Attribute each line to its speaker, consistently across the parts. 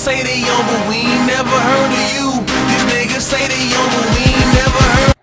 Speaker 1: say they young, but we ain't never heard of you. These niggas say they young, but we ain't never heard.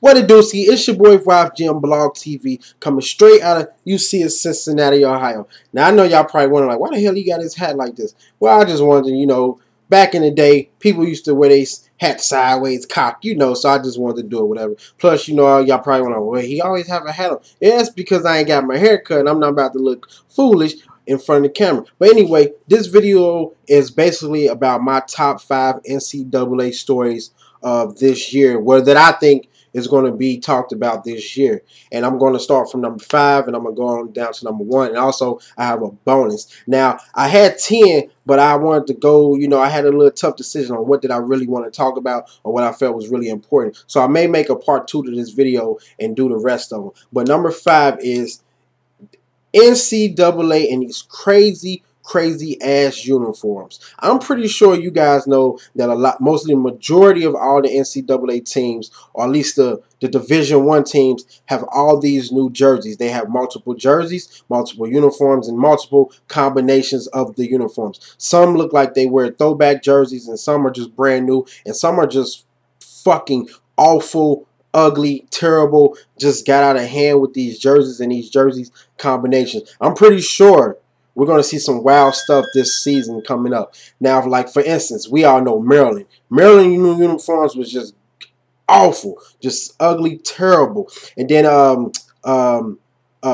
Speaker 2: What it do, see? It's your boy YfgmBlogTv coming straight out of UC of Cincinnati, Ohio. Now I know y'all probably wondering like, why the hell he got his hat like this? Well, I just wanted to, you know, back in the day, people used to wear their hat sideways, cocked, you know, so I just wanted to do it, whatever. Plus, you know, y'all probably wondering, well, he always have a hat on. Yeah, it's because I ain't got my hair cut and I'm not about to look foolish in front of the camera. But anyway, this video is basically about my top 5 NCAA stories of this year, that I think is going to be talked about this year. And I'm going to start from number 5 and I'm going to go on down to number 1. And also I have a bonus. Now I had 10, but I wanted to go, you know, I had a little tough decision on what did I really want to talk about or what I felt was really important. So I may make a part 2 to this video and do the rest of them. But number 5 is NCAA and these crazy ass uniforms. I'm pretty sure you guys know that mostly the majority of all the NCAA teams, or at least the Division I teams, have all these new jerseys. They have multiple jerseys, multiple uniforms, and multiple combinations of the uniforms. Some look like they wear throwback jerseys, and some are just brand new, and some are just fucking awful, ugly, terrible, just got out of hand with these jerseys and these jerseys combinations. I'm pretty sure we're going to see some wild stuff this season coming up. Now, like for instance, we all know Maryland. Maryland uniforms was just awful, just ugly, terrible. And then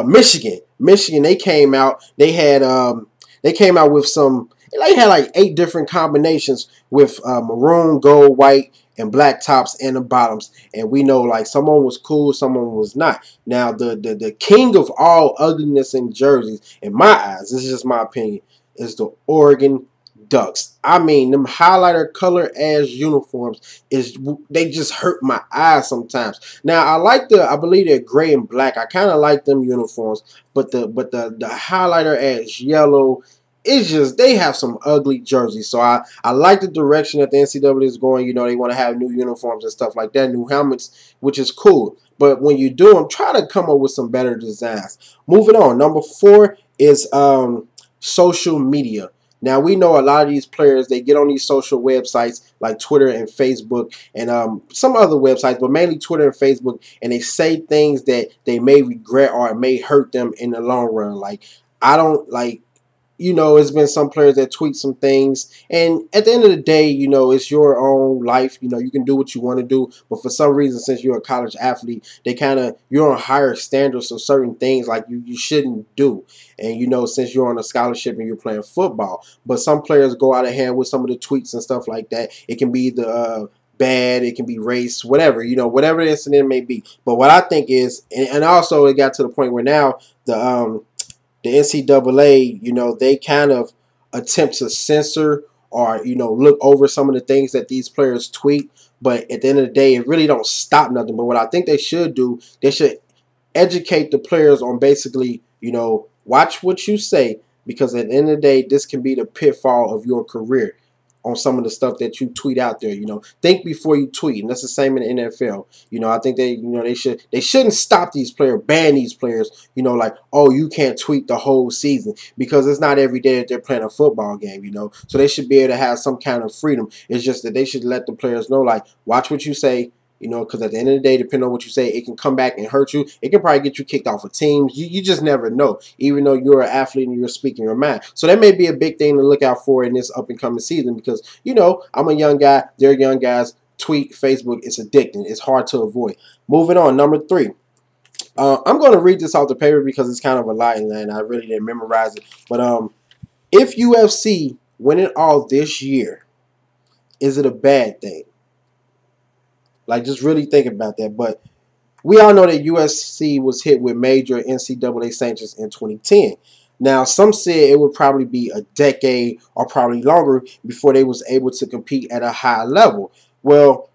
Speaker 2: Michigan, they came out. They came out with some. They had like 8 different combinations with maroon, gold, white, and black tops and the bottoms. And we know like someone was cool, someone was not. Now the king of all ugliness in jerseys, in my eyes, this is just my opinion, is the Oregon Ducks. I mean, them highlighter color ass uniforms they just hurt my eyes sometimes. Now I believe they're gray and black. I kind of like them uniforms, but the highlighter ass yellow, it's just, they have some ugly jerseys. So I like the direction that the NCAA is going. You know, they want to have new uniforms and stuff like that, new helmets, which is cool. But when you do them, try to come up with some better designs. Moving on, number 4 is social media. Now, we know a lot of these players, they get on these social websites like Twitter and Facebook and some other websites, but mainly Twitter and Facebook, and they say things that they may regret or it may hurt them in the long run. Like, I don't like, you know, it's been some players that tweet some things, and at the end of the day, you know, it's your own life. You know, you can do what you want to do, but for some reason, since you're a college athlete, you're on higher standards of certain things like you shouldn't do. And, you know, since you're on a scholarship and you're playing football, but some players go out of hand with some of the tweets and stuff like that. It can be the bad, it can be race, whatever, you know, whatever the incident may be. But what I think is, and also it got to the point where now the NCAA, you know, they kind of attempt to censor or, you know, look over some of the things that these players tweet. But at the end of the day, it really don't stop nothing. But what I think they should do, they should educate the players on basically, you know, watch what you say, because at the end of the day, this can be the pitfall of your career on some of the stuff that you tweet out there. You know, think before you tweet, and that's the same in the NFL. You know, I think they shouldn't stop these players, ban these players. You know, like, oh, you can't tweet the whole season, because it's not every day that they're playing a football game. You know, so they should be able to have some kind of freedom. It's just that they should let the players know, like, watch what you say. You know, because at the end of the day, depending on what you say, it can come back and hurt you. It can probably get you kicked off of teams. You just never know, even though you're an athlete and you're speaking your mind. So that may be a big thing to look out for in this up-and-coming season, because, you know, I'm a young guy. They're young guys. Tweet, Facebook, it's addicting. It's hard to avoid. Moving on, number 3. I'm going to read this off the paper because it's kind of a lot, and I really didn't memorize it. But if UFC win it all this year, is it a bad thing? Like, just really think about that. But we all know that USC was hit with major NCAA sanctions in 2010. Now, some said it would probably be a decade or probably longer before they was able to compete at a high level. Well,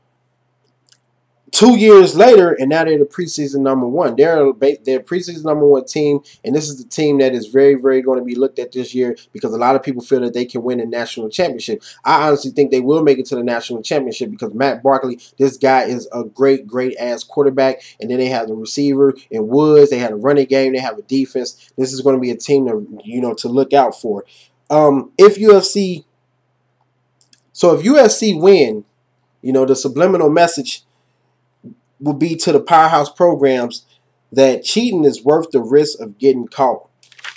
Speaker 2: 2 years later, and now they're the preseason #1. They're preseason #1 team, and this is the team that is very, very going to be looked at this year, because a lot of people feel that they can win a national championship. I honestly think they will make it to the national championship, because Matt Barkley, this guy is a great ass quarterback, and then they have the receiver in Woods. They have a running game. They have a defense. This is going to be a team to, you know, to look out for. If UFC So if USC win, you know, the subliminal message will be to the powerhouse programs that cheating is worth the risk of getting caught,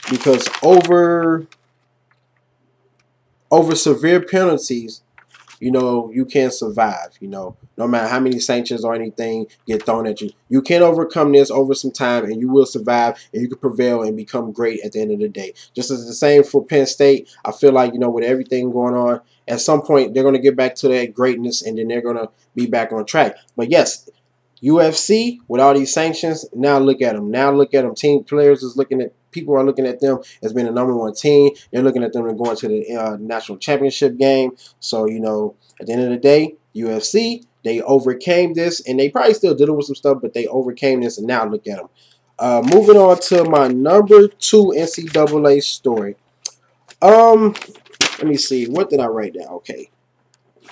Speaker 2: because over severe penalties, you know, you can survive. You know, no matter how many sanctions or anything get thrown at you, you can overcome this over some time, and you will survive, and you can prevail and become great at the end of the day. Just as the same for Penn State, I feel like, you know, with everything going on, at some point they're going to get back to that greatness, and then they're going to be back on track. But yes, UFC with all these sanctions, now look at them. Now look at them. Team players is looking at, people are looking at them as being the #1 team. They're looking at them and going to the national championship game. So, you know, at the end of the day, UFC, they overcame this, and they probably still dealing with some stuff, but they overcame this, and now look at them. Moving on to my #2 NCAA story. Let me see. What did I write down? Okay.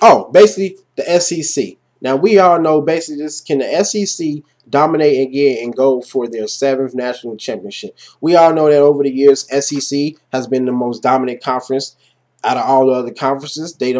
Speaker 2: Oh, basically the SEC. Now we all know basically this, can the SEC dominate again and go for their 7th national championship? We all know that over the years, SEC has been the most dominant conference out of all the other conferences. They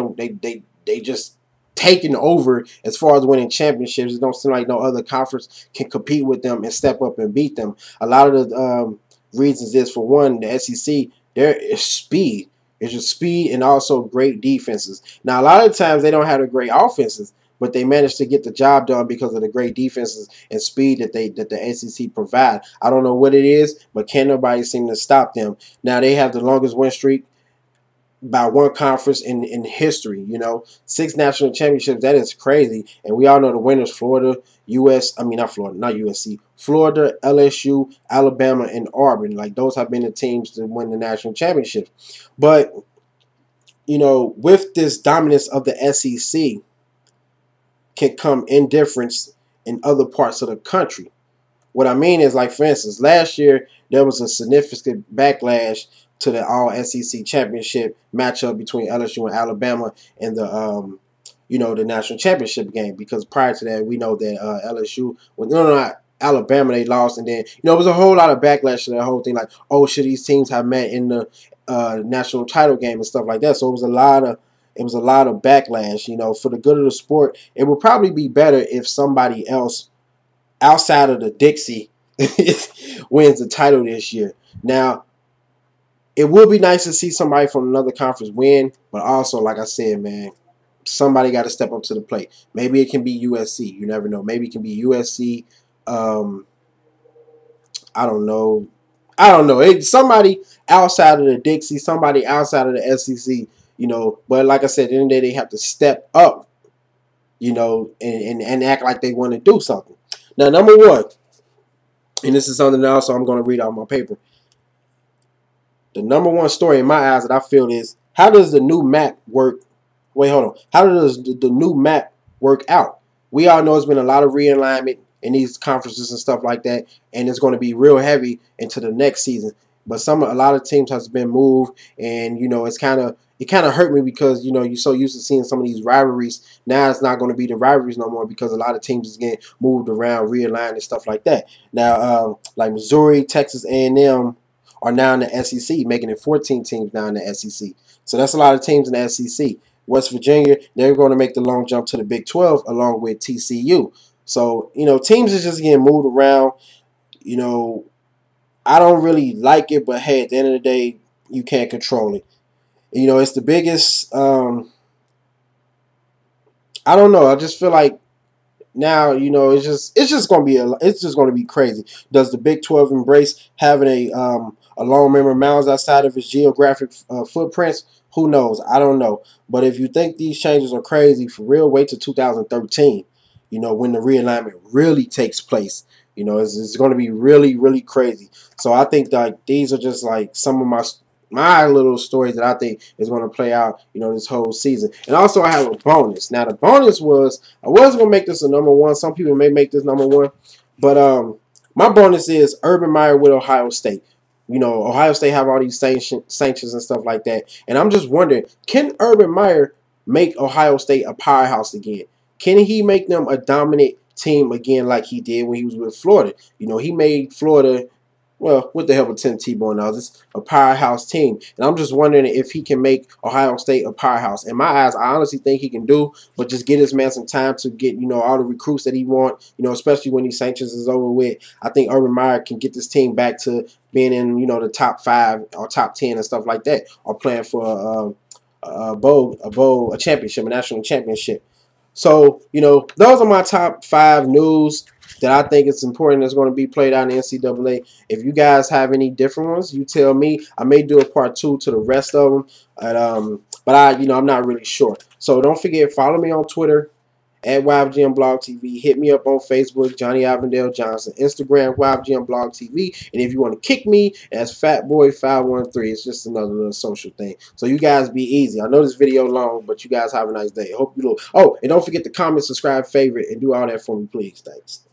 Speaker 2: just taken over as far as winning championships. It don't seem like no other conference can compete with them and step up and beat them. A lot of the reasons is, for one, the SEC, there is speed. It's just speed and also great defenses. Now, a lot of times they don't have the great offenses, but they manage to get the job done because of the great defenses and speed that the SEC provide. I don't know what it is, but can nobody seem to stop them. Now, they have the longest win streak by one conference in history. You know, 6 national championships. That is crazy. And we all know the winners: Florida, not USC, Florida, LSU, Alabama, and Auburn. Like, those have been the teams to win the national championship. But, you know, with this dominance of the SEC can come indifference in other parts of the country. What I mean is, like, for instance, last year there was a significant backlash to the All SEC championship matchup between LSU and Alabama in the the national championship game, because prior to that we know that LSU, well, not Alabama, they lost, and then, you know, it was a whole lot of backlash to that whole thing, like, oh, should these teams have met in the national title game and stuff like that. So it was a lot of backlash. You know, for the good of the sport, it would probably be better if somebody else outside of the Dixie wins the title this year. Now, it would be nice to see somebody from another conference win, but also, like I said, man, somebody got to step up to the plate. Maybe it can be USC. You never know. Maybe it can be USC. I don't know. Somebody outside of the Dixie, somebody outside of the SEC, you know. But like I said, at the end of the day, they have to step up, you know, and act like they want to do something. Now, #1, and this is something else, so I'm going to read out my paper. The #1 story in my eyes that I feel is, how does the new map work? Wait, hold on. How does the new map work out? We all know it's been a lot of realignment in these conferences and stuff like that, and it's going to be real heavy into the next season. But a lot of teams has been moved, and, you know, it kind of hurt me, because, you know, you're so used to seeing some of these rivalries. Now it's not going to be the rivalries no more, because a lot of teams is getting moved around, realigned, and stuff like that. Now, like Missouri, Texas A&M are now in the SEC, making it 14 teams now in the SEC. So that's a lot of teams in the SEC. West Virginia, they're going to make the long jump to the Big 12 along with TCU. So, you know, teams is just getting moved around. You know, I don't really like it, but hey, at the end of the day, you can't control it. You know, it's the biggest. I don't know. I just feel like now, you know, it's just going to be crazy. Does the Big 12 embrace having a long memory miles outside of its geographic footprints? Who knows? I don't know. But if you think these changes are crazy, for real, wait till 2013. You know, when the realignment really takes place. You know, it's going to be really, really crazy. So I think that these are just like some of my little stories that I think is going to play out, you know, this whole season. And also, I have a bonus. Now, the bonus was, I was going to make this a #1. Some people may make this #1. But my bonus is Urban Meyer with Ohio State. You know, Ohio State have all these sanctions and stuff like that. And I'm just wondering, can Urban Meyer make Ohio State a powerhouse again? Can he make them a dominant team again like he did when he was with Florida? You know, he made Florida well, with the help of Tim Tebow and others, a powerhouse team. And I'm just wondering if he can make Ohio State a powerhouse. In my eyes, I honestly think he can do, but just get this man some time to get, all the recruits that he wants, especially when these sanctions is over with. I think Urban Meyer can get this team back to being in, the top 5 or top 10 and stuff like that, or playing for a championship, a national championship. So, those are my top 5 news that I think it's important that's going to be played out in the NCAA. If you guys have any different ones, you tell me. I may do a part 2 to the rest of them, but I'm not really sure. So don't forget, follow me on Twitter at YfgmBlogTv. Hit me up on Facebook, Johnny Avondale Johnson. Instagram, YfgmBlogTV. And if you want to kick me, that's Fatboy513. It's just another little social thing. So you guys be easy. I know this video long, but you guys have a nice day. Hope you do. Oh, and don't forget to comment, subscribe, favorite, and do all that for me, please. Thanks.